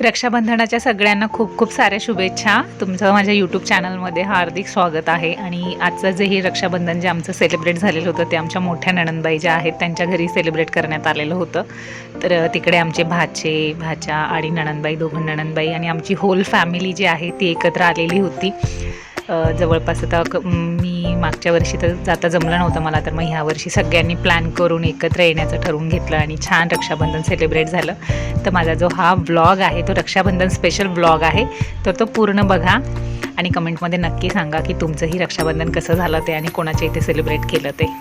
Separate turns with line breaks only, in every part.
रक्षाबंधनाच्या सगळ्यांना खूप खूप साऱ्या शुभेच्छा. तुमचं माझ्या यूट्यूब चॅनलमध्ये हार्दिक स्वागत आहे. आणि आजचं जे हे रक्षाबंधन जे आमचं सेलिब्रेट झालेलं होतं ते आमच्या मोठ्या नणंदबाई ज्या आहेत त्यांच्या घरी सेलिब्रेट करण्यात आलेलं होतं. तर तिकडे आमचे भाचे, भाच्या आणि नणंदबाई, दोघं नणंदबाई आणि आमची होल फॅमिली जी आहे ती एकत्र आलेली होती. जवळपास आता मी मागच्या वर्षी तर जाता जमलं नव्हतं मला, तर मग ह्या वर्षी सगळ्यांनी प्लॅन करून एकत्र येण्याचं ठरवून घेतलं आणि छान रक्षाबंधन सेलिब्रेट झालं. तर माझा जो हा व्लॉग आहे तो रक्षाबंधन स्पेशल व्लॉग आहे, तर तो पूर्ण बघा आणि कमेंटमध्ये नक्की सांगा की तुमचंही रक्षाबंधन कसं झालं ते आणि कोणाच्या इथे सेलिब्रेट केलं ते.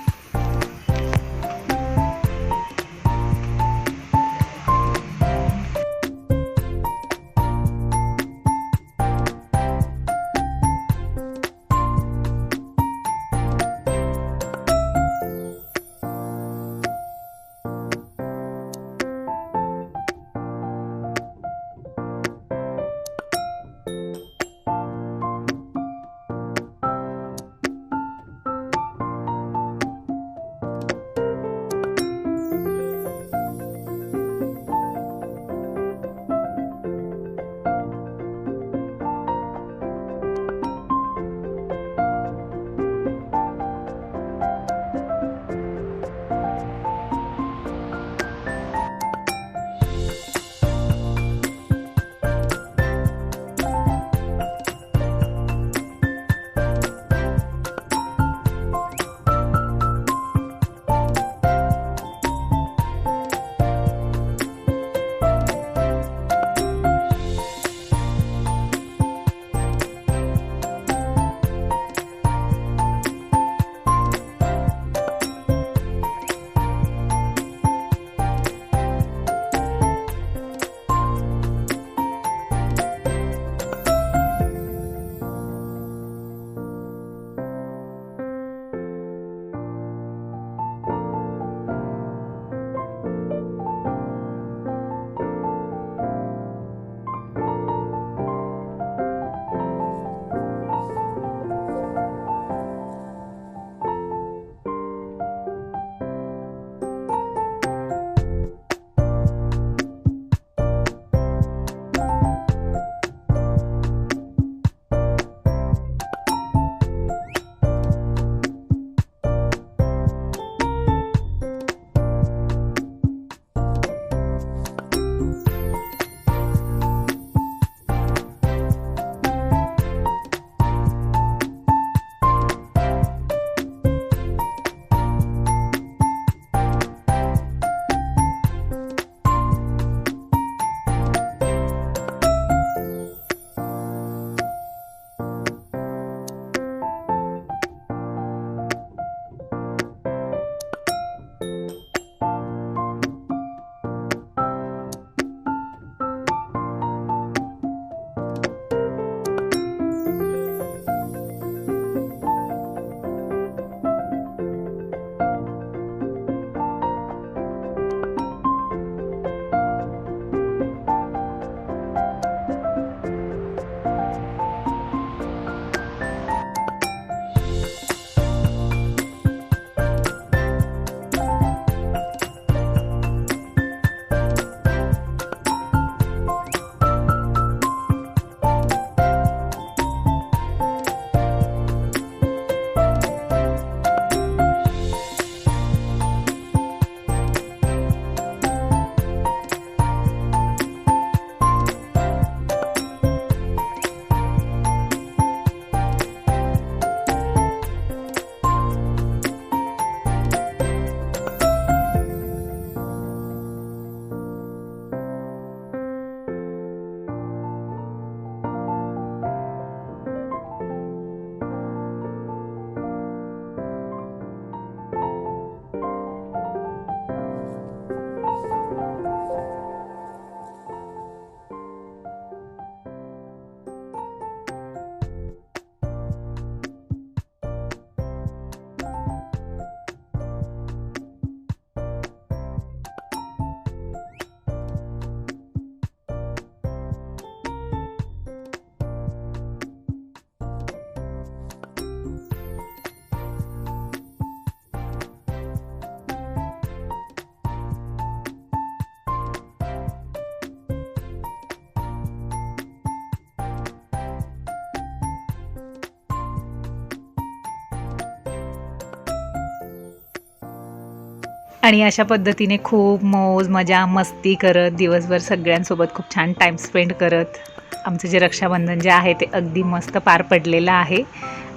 आणि अशा पद्धतीने खूप मौज मजा मस्ती करत दिवसभर सगळ्यांसोबत खूप छान टाईम स्पेंड करत आमचं जे रक्षाबंधन जे आहे ते अगदी मस्त पार पडलेलं आहे.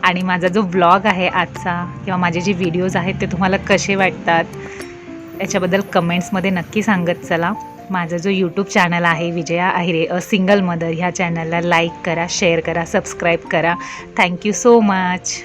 आणि माझा जो व्लॉग आहे आजचा किंवा माझे जे व्हिडिओज आहेत ते तुम्हाला कसे वाटतात याच्याबद्दल कमेंट्समध्ये नक्की सांगत चला. माझा जो यूट्यूब चॅनल आहे विजया आहिरे अ सिंगल मदर, ह्या चॅनलला लाईक करा, शेअर करा, सबस्क्राईब करा. Thank you so much.